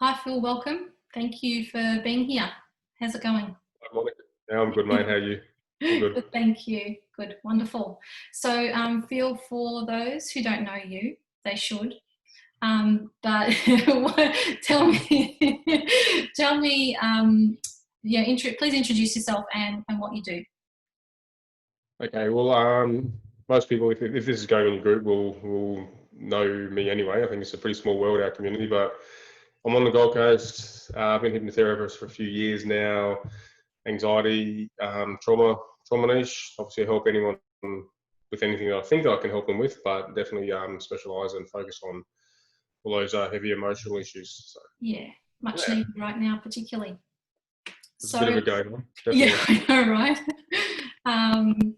Hi, Phil. Welcome. Thank you for being here. How's it going? Hi, Monica. Yeah, I'm good, mate. How are you? All good. Good, thank you. Good, wonderful. So, Phil, for those who don't know you, they should. But tell me, tell me, please introduce yourself and what you do. Okay. Well, most people, if this is going in a group, will know me anyway. I think it's a pretty small world, our community. But I'm on the Gold Coast. I've been hypnotherapist for a few years now. Anxiety, trauma niche. Obviously, I help anyone with anything that I think I can help them with, but definitely specialise and focus on all those heavy emotional issues. So, Yeah, much yeah, needed right now, particularly. there's a bit of So, it going on, yeah, definitely. I know, right?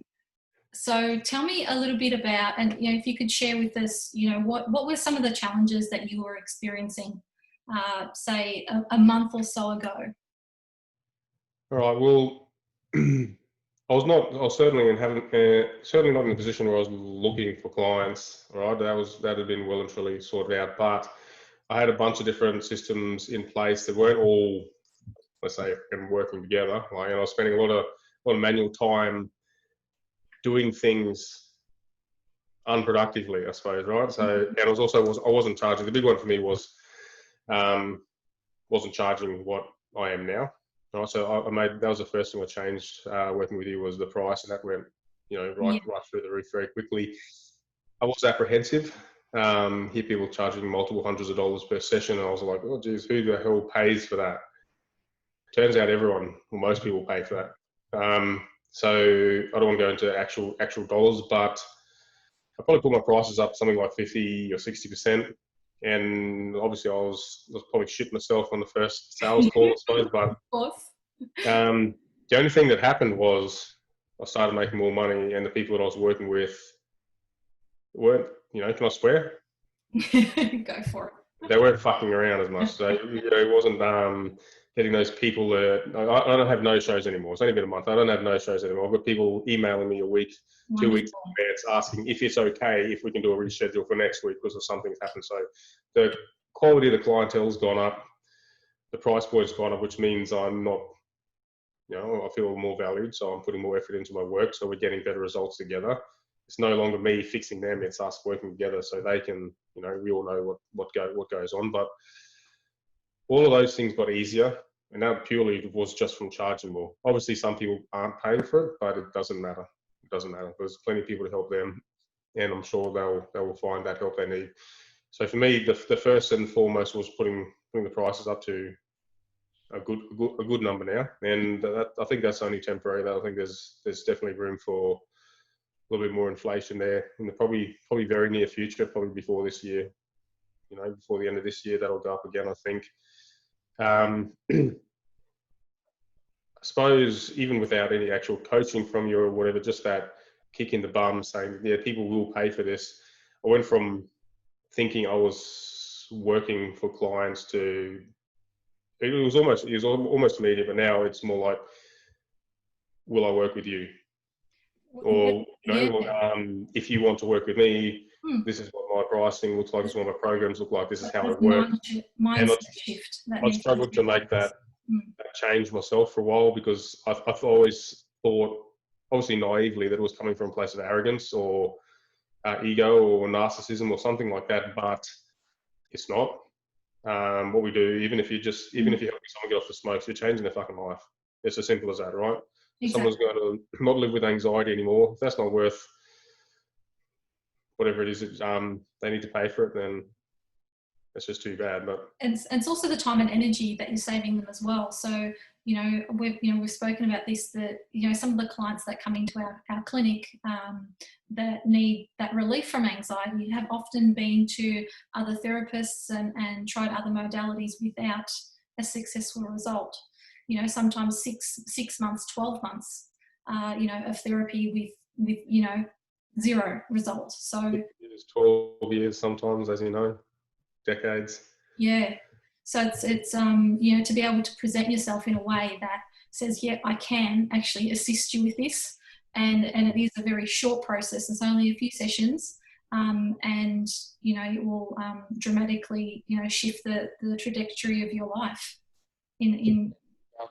So tell me a little bit about, and if you could share with us, what were some of the challenges that you were experiencing, say a month or so ago? All right. Well, I was certainly certainly not in a position where I was looking for clients. All right, that had been well and truly sorted out. But I had a bunch of different systems in place that weren't all, let's say, working together. Like, and I was spending a lot of manual time doing things unproductively, I suppose. Right. So, and I wasn't charging. The big one for me was um, wasn't charging what I am now. Right, so that was the first thing I changed working with you, was the price, and that went, Yeah, right through the roof very quickly. I was apprehensive. Hear people charging multiple hundreds of dollars per session, and I was like, oh geez, who the hell pays for that? Turns out everyone, or most people, pay for that. So I don't want to go into actual dollars, but I probably put my prices up something like 50 or 60%. And obviously, I was probably shit myself on the first sales call, I suppose. But of course. the only thing that happened was I started making more money, and the people that I was working with weren't, can I swear? Go for They weren't fucking around as much. So it wasn't getting those people that I don't have no shows anymore. It's only been a month. I don't have no shows anymore. I've got people emailing me a week, 2 weeks Wonderful. in advance, asking if it's okay if we can do a reschedule for next week because of something's happened. So the quality of the clientele's gone up, the price point's gone up, which means I'm not, I feel more valued. So I'm putting more effort into my work. So we're getting better results together. It's no longer me fixing them; it's us working together, so they can, we all know what goes on. But all of those things got easier, and that purely was just from charging more. Obviously, some people aren't paying for it, but it doesn't matter. It doesn't matter. There's plenty of people to help them, and I'm sure they will find that help they need. So for me, the first and foremost was putting the prices up to a good number now, and I think that's only temporary. Though I think there's definitely room for a little bit more inflation there in the probably very near future, probably before this year. Before the end of this year, that'll go up again, I think. I suppose even without any actual coaching from you or whatever, just that kick in the bum saying, yeah, people will pay for this. I went from thinking I was working for clients to it was almost immediate, but now it's more like, will I work with you? Or Yeah. if you want to work with me, Hmm. this is what my pricing looks like. This is what my programs look like. This is how There's it works. And mindset shift that I needs to struggled to take make place. Hmm. that change myself for a while, because I've always thought, obviously naively, that it was coming from a place of arrogance or ego or narcissism or something like that, but it's not. What we do, even if you're helping someone get off the smokes, you're changing their fucking life. It's as simple as that, right? If someone's Exactly. going to not live with anxiety anymore, if that's not worth whatever it is they need to pay for it, then it's just too bad. But And it's also the time and energy that you're saving them as well. So, we've spoken about this, that, some of the clients that come into our clinic that need that relief from anxiety have often been to other therapists and tried other modalities without a successful result. Sometimes six months, 12 months, of therapy with zero results. So it's 12 years sometimes, as you know, decades. yeah. So it's to be able to present yourself in a way that says, yeah, I can actually assist you with this, and it is a very short process. It's only a few sessions, and it will dramatically shift the trajectory of your life.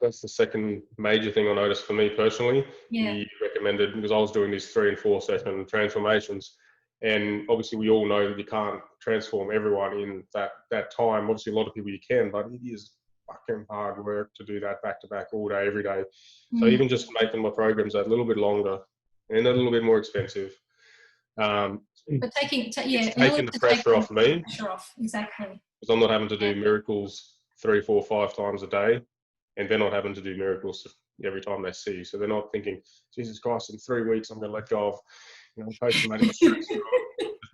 That's the second major thing I noticed for me personally. Yeah. You recommended, because I was doing these 3 and 4 session transformations, and obviously we all know that you can't transform everyone in that time. Obviously, a lot of people you can, but it is fucking hard work to do that back to back all day, every day. So even just making my programs a little bit longer and a little bit more expensive, but taking the pressure off me. Pressure off, exactly. Because I'm not having to do miracles 3, 4, 5 times a day, and they're not having to do miracles every time they see you. So they're not thinking, Jesus Christ, in 3 weeks I'm going to let go of post-traumatic stress, the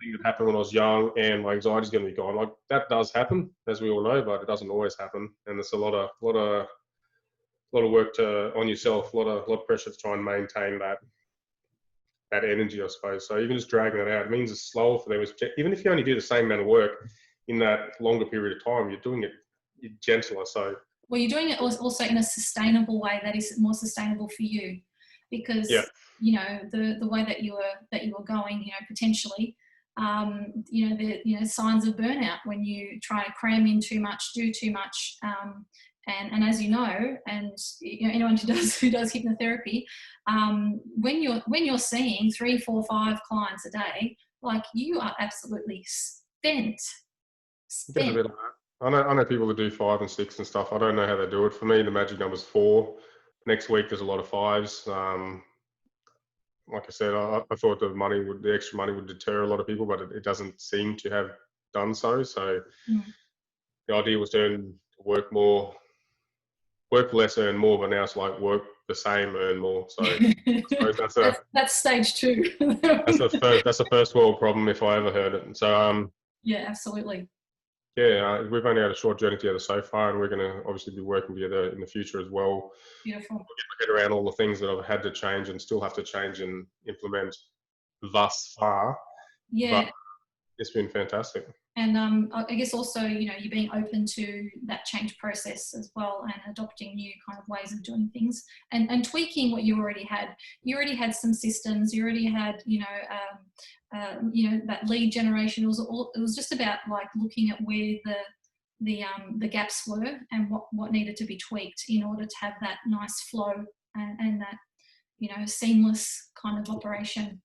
thing that happened when I was young, and my anxiety is going to be gone. Like, that does happen, as we all know, but it doesn't always happen, and it's a lot of work on yourself, a lot of pressure to try and maintain that energy, I suppose. So even just dragging it out, it means it's slower for them. Even if you only do the same amount of work in that longer period of time, you're doing it gentler. So, well, you're doing it also in a sustainable way that is more sustainable for you, because the way that you were going, potentially, signs of burnout when you try to cram in too much, do too much, and as you know, and anyone who does hypnotherapy, when you're seeing 3, 4, 5 clients a day, like, you are absolutely spent. A bit of that. I know people that do 5 and 6 and stuff. I don't know how they do it. For me, the magic number's 4. Next week there's a lot of 5s. Like I said, I thought the extra money would deter a lot of people, but it doesn't seem to have done so. So the idea was to work more, work less, earn more, but now it's like work the same, earn more. So I suppose that's stage 2. that's a first world problem if I ever heard it. And so yeah, absolutely. Yeah, we've only had a short journey together so far, and we're going to obviously be working together in the future as well. Beautiful. We'll get my head around all the things that I've had to change and still have to change and implement thus far. Yeah. But it's been fantastic. And I guess also, you're being open to that change process as well, and adopting new kind of ways of doing things, and tweaking what you already had. You already had some systems. You already had, that lead generation. It was just about, like, looking at where the gaps were and what needed to be tweaked in order to have that nice flow and that seamless kind of operation.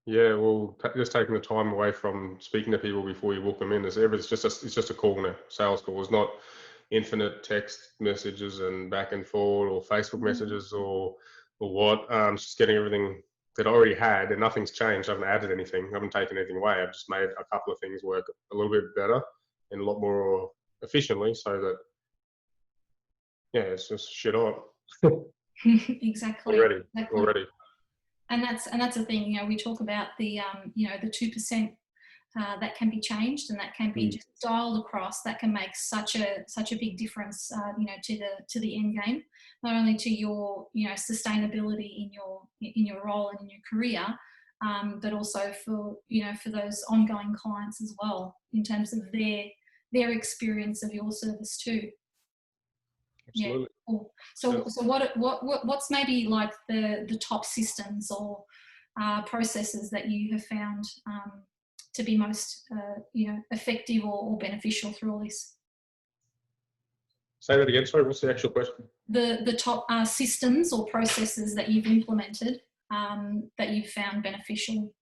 Yeah, well, just taking the time away from speaking to people before you walk them in. It's just a call now, sales call. It's not infinite text messages and back and forth, or Facebook messages or what. It's just getting everything that I already had, and nothing's changed. I haven't added anything. I haven't taken anything away. I've just made a couple of things work a little bit better and a lot more efficiently, so that, it's just shit on. Exactly. Already. And that's the thing. We talk about the 2% that can be changed, and that can be just dialed across. That can make such a big difference, to the end game. Not only to your sustainability in your role and in your career, but also for those ongoing clients as well, in terms of their experience of your service too. Absolutely. Yeah. Cool. So what's maybe like the top systems or processes that you have found to be most effective or beneficial through all this? Say that again. Sorry, what's the actual question? The top systems or processes that you've implemented that you've found beneficial.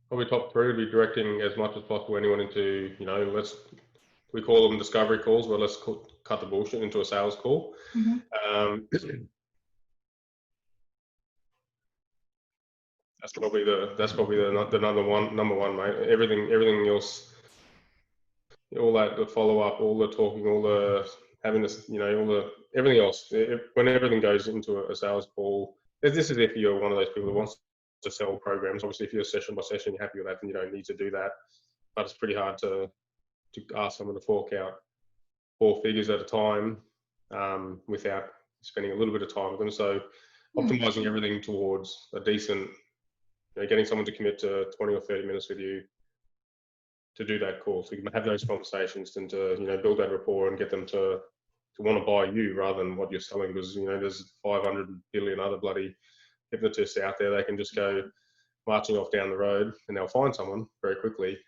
Probably top 3 would be directing as much as possible anyone into, we call them discovery calls, but let's cut the bullshit into a sales call. That's probably the number one, mate. Everything else, all that, the follow up, all the talking, all the having this, everything else. When everything goes into a sales call, this is if you're one of those people that wants to sell programs. Obviously, if you're session by session, you're happy with that, then you don't need to do that. But it's pretty hard to ask someone to fork out 4 figures at a time without spending a little bit of time with them. So optimizing everything towards a decent, getting someone to commit to 20 or 30 minutes with you to do that call, so you can have those conversations and to build that rapport and get them to want to buy you rather than what you're selling, because there's 500 billion other bloody hypnotists out there. They can just go marching off down the road and they'll find someone very quickly.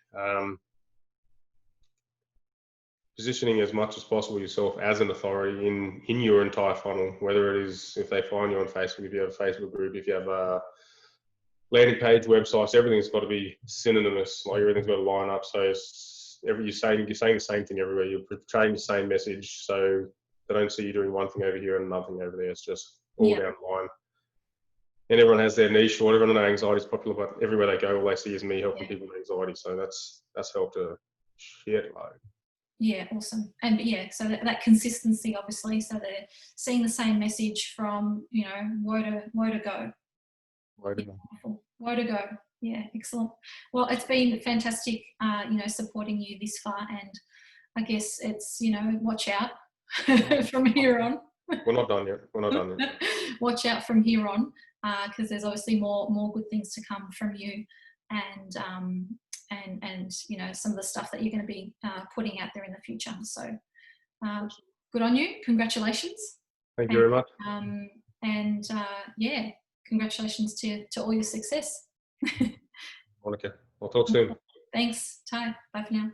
Positioning as much as possible yourself as an authority in your entire funnel, whether it is if they find you on Facebook, if you have a Facebook group, if you have a landing page, websites, everything's got to be synonymous. Like everything's got to line up. So you're saying the same thing everywhere. You're portraying the same message, so they don't see you doing one thing over here and another thing over there. It's just all down the line. And everyone has their niche, or everyone knows anxiety is popular, but everywhere they go, all they see is me helping people with anxiety. So that's helped a shitload. Yeah, awesome. And so that consistency, obviously, so they're seeing the same message from, woe to go. Woe to go. Yeah, excellent. Well, it's been fantastic, supporting you this far, and I guess it's, watch out from here on. We're not done yet. Watch out from here on, because there's obviously more good things to come from you, and some of the stuff that you're going to be putting out there in the future. So good on you. Congratulations. Thank you very much. Congratulations to all your success. Monica, I'll talk soon. Thanks, Ty. Bye for now.